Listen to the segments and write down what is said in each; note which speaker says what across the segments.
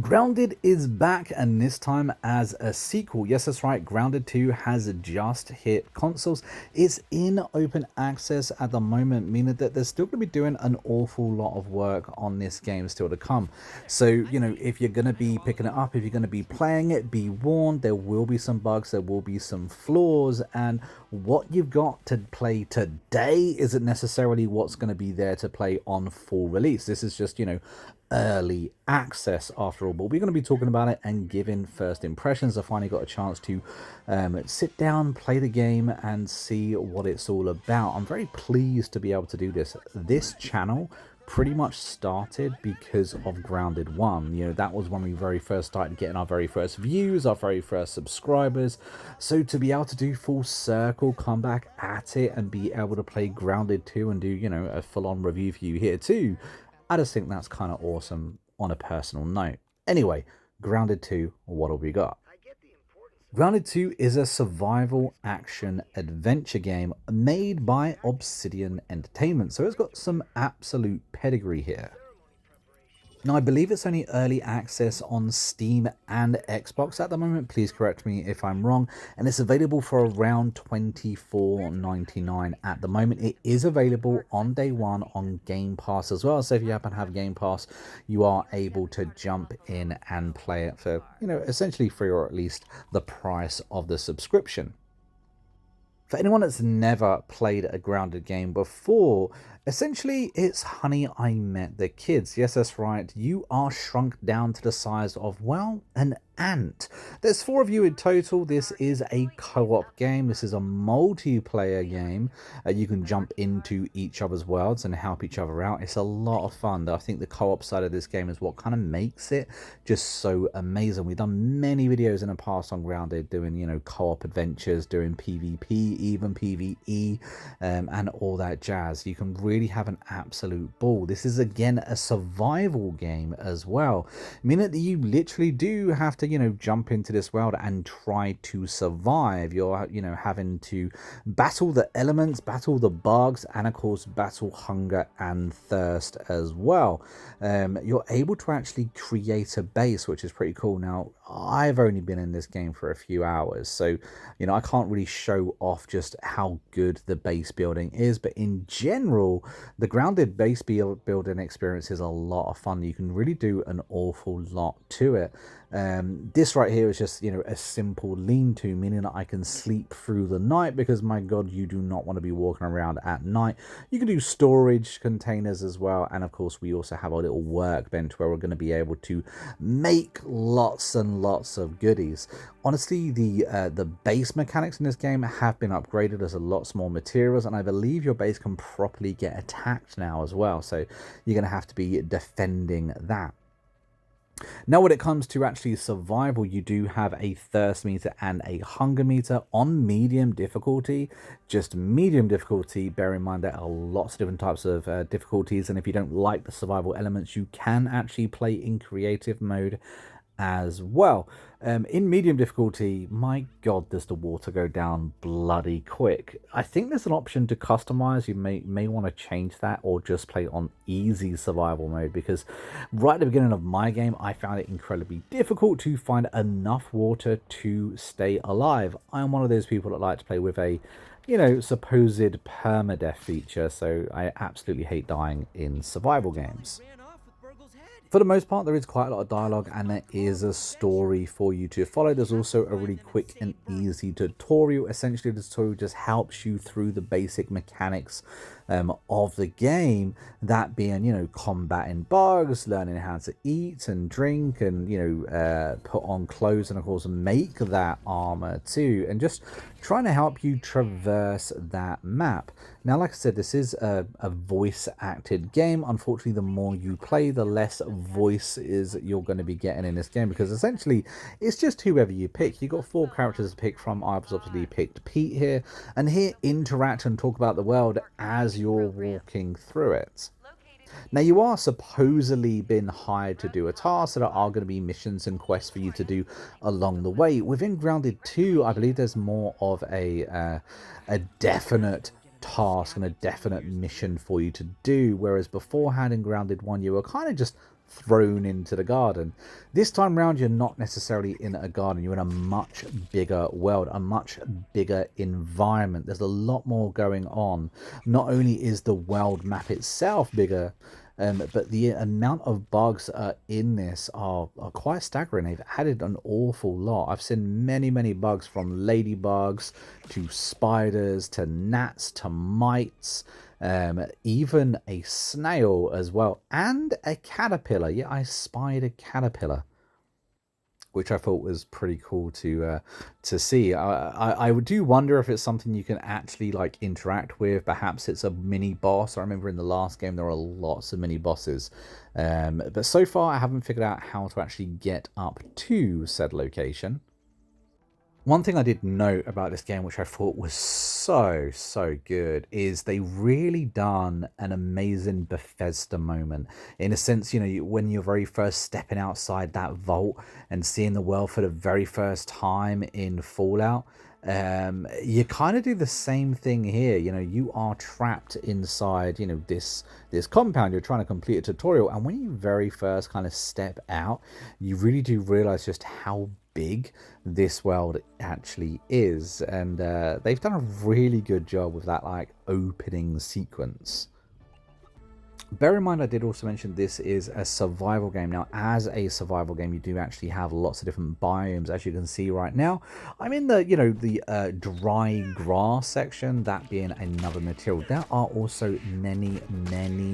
Speaker 1: Grounded is back, and this time as a sequel. Yes, that's right, Grounded 2 has just hit consoles. It's in open access at the moment, meaning that they're still going to be doing an awful lot of work on this game still to come. So, you know, if you're going to be picking it up, if you're going to be playing it, be warned, there will be some bugs, there will be some flaws, and what you've got to play today isn't necessarily what's going to be there to play on full release. This is just, you know, early access after all, but we're going to be talking about it and giving first impressions. I finally got a chance to sit down, play the game, and see what it's all about. I'm very pleased to be able to do this. This channel pretty much started because of Grounded 1. You know, that was when we very first started getting our very first views, our very first subscribers. So to be able to do full circle, come back at it, and be able to play Grounded 2 and do, you know, a full-on review for you here too, I just think that's kind of awesome on a personal note. Anyway, Grounded 2, what have we got? Grounded 2 is a survival action adventure game made by Obsidian Entertainment, so it's got some absolute pedigree here. Now, I believe it's only early access on Steam and Xbox at the moment. Please correct me if I'm wrong. And it's available for around $24.99 at the moment. It is available on day one on Game Pass as well. So if you happen to have Game Pass, you are able to jump in and play it for, you know, essentially free, or at least the price of the subscription. For anyone that's never played a Grounded game before, essentially it's Honey, I Met the Kids. Yes, that's right. You are shrunk down to the size of, well, an ant. There's 4 of you in total. This is a co-op game. This is a multiplayer game. You can jump into each other's worlds and help each other out. It's a lot of fun. I think the co-op side of this game is what kind of makes it just so amazing. We've done many videos in the past on Grounded doing, you know, co-op adventures, doing PvP, even PvE, and all that jazz. You can really have an absolute ball. This is again a survival game as well, meaning that you literally do have to, you know, jump into this world and try to survive. You're, you know, having to battle the elements, battle the bugs, and of course battle hunger and thirst as well. You're able to actually create a base, which is pretty cool. Now, I've only been in this game for a few hours, so, you know, I can't really show off just how good the base building is, but in general, the Grounded base building experience is a lot of fun. You can really do an awful lot to it. This right here is just, you know, a simple lean-to, meaning that I can sleep through the night, because my god, you do not want to be walking around at night. You can do storage containers as well, and of course we also have a little workbench where we're going to be able to make lots and lots of goodies. Honestly, the base mechanics in this game have been upgraded. There's a lot more materials, and I believe your base can properly get attacked now as well, so you're going to have to be defending that. Now, when it comes to actually survival, you do have a thirst meter and a hunger meter on medium difficulty. Just medium difficulty. Bear in mind there are lots of different types of difficulties, and if you don't like the survival elements, you can actually play in creative mode as well. In medium difficulty, my god, does the water go down bloody quick. I think there's an option to customize. You may want to change that, or just play on easy survival mode, because right at the beginning of my game, I found it incredibly difficult to find enough water to stay alive. I'm one of those people that like to play with a, you know, supposed permadeath feature, so I absolutely hate dying in survival games. For the most part, there is quite a lot of dialogue, and there is a story for you to follow. There's also a really quick and easy tutorial. Essentially, the tutorial just helps you through the basic mechanics of the game, that being, you know, combating bugs, learning how to eat and drink, and, you know, put on clothes, and of course make that armor too, and just trying to help you traverse that map. Now, like I said, this is a voice acted game. Unfortunately, the more you play, the less voices you're going to be getting in this game, because essentially it's just whoever you pick. You've got 4 characters to pick from. I've obviously picked Pete here, and here interact and talk about the world as you're walking through it. Now, you are supposedly been hired to do a task, so there are going to be missions and quests for you to do along the way. Within Grounded 2, I believe there's more of a definite task and a definite mission for you to do, whereas beforehand in Grounded 1 you were kind of just thrown into the garden. This time round you're not necessarily in a garden, you're in a much bigger world, a much bigger environment. There's a lot more going on. Not only is the world map itself bigger, but the amount of bugs in this are quite staggering. They've added an awful lot. I've seen many bugs, from ladybugs to spiders to gnats to mites, even a snail as well, and a caterpillar. Yeah, I spied a caterpillar, which I thought was pretty cool to see. I do wonder if it's something you can actually like interact with. Perhaps it's a mini boss. I remember in the last game there were lots of mini bosses, but so far I haven't figured out how to actually get up to said location. One thing I did note about this game, which I thought was so good, is they really done an amazing Bethesda moment. In a sense, you know, when you're very first stepping outside that vault and seeing the world for the very first time in Fallout, you kind of do the same thing here. You know, you are trapped inside, you know, this compound. You're trying to complete a tutorial, and when you very first kind of step out, you really do realize just how big this world actually is, and they've done a really good job with that like opening sequence. Bear in mind, I did also mention this is a survival game. Now, as a survival game, you do actually have lots of different biomes, as you can see right now. I'm in the, you know, the dry grass section, that being another material. There are also many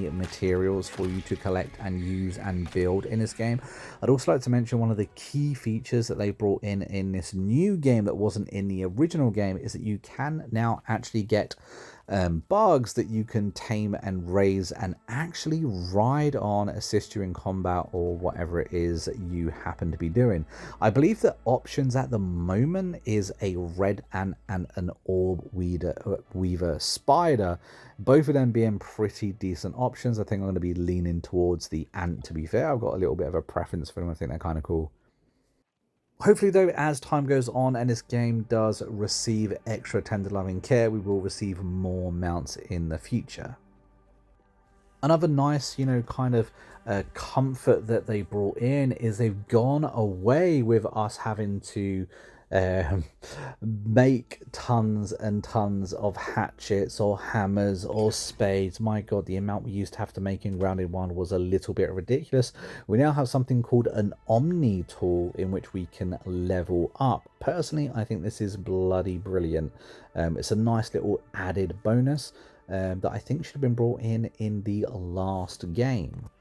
Speaker 1: materials for you to collect and use and build in this game. I'd also like to mention one of the key features that they brought in this new game that wasn't in the original game is that you can now actually get bugs that you can tame and raise and actually ride on, assist you in combat or whatever it is you happen to be doing. I believe the options at the moment is a red and an orb weaver spider, both of them being pretty decent options. I think I'm going to be leaning towards the ant, to be fair. I've got a little bit of a preference for them. I think they're kind of cool. Hopefully though, as time goes on and this game does receive extra tender loving care, we will receive more mounts in the future. Another nice, you know, kind of comfort that they brought in is they've gone away with us having to make tons and tons of hatchets or hammers or spades. My god, the amount we used to have to make in Grounded 1 was a little bit ridiculous. We now have something called an Omni tool in which we can level up. Personally, I think this is bloody brilliant. It's a nice little added bonus that I think should have been brought in the last game.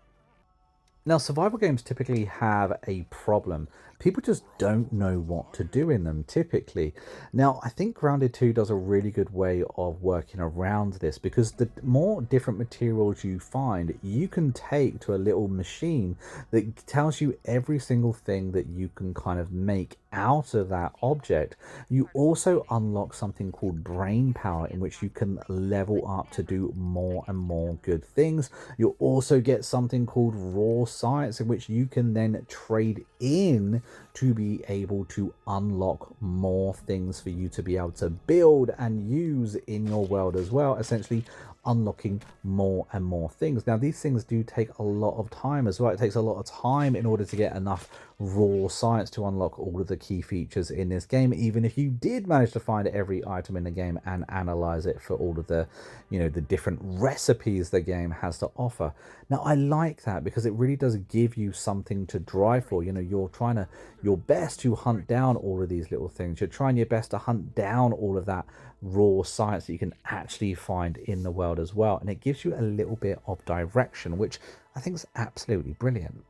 Speaker 1: Now, survival games typically have a problem. People just don't know what to do in them, typically. Now, I think Grounded 2 does a really good way of working around this, because the more different materials you find, you can take to a little machine that tells you every single thing that you can kind of make out of that object. You also unlock something called brain power, in which you can level up to do more and more good things. You'll also get something called raw science, in which you can then trade in to be able to unlock more things for you to be able to build and use in your world as well, essentially unlocking more and more things. Now, these things do take a lot of time as well. It takes a lot of time in order to get enough raw science to unlock all of the key features in this game, even if you did manage to find every item in the game and analyze it for all of the, you know, the different recipes the game has to offer. Now, I like that because it really does give you something to drive for. You know, you're trying your best to hunt down all of these little things. You're trying your best to hunt down all of that raw science that you can actually find in the world as well, and it gives you a little bit of direction, which I think is absolutely brilliant.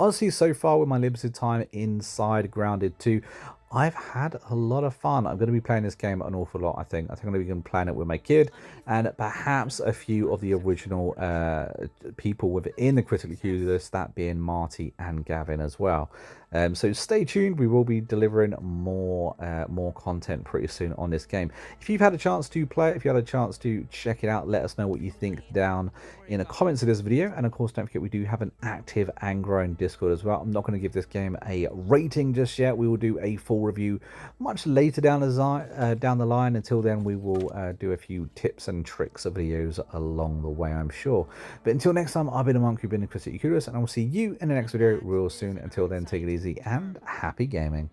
Speaker 1: Honestly, so far with my limited time inside Grounded 2, I've had a lot of fun. I'm going to be playing this game an awful lot, I think. I'm going to be playing it with my kid and perhaps a few of the original people within the Critically Accused list, that being Marty and Gavin as well. So stay tuned. We will be delivering more content pretty soon on this game. If you've had a chance to play it, if you had a chance to check it out, let us know what you think down in the comments of this video. And of course, don't forget we do have an active and growing Discord as well. I'm not going to give this game a rating just yet. We will do a full review much later down the line. Until then, we will do a few tips and tricks of videos along the way, I'm sure. But until next time, I've been a monk, you've been a Chris Kudos, and I will see you in the next video real soon. Until then, take it easy and happy gaming.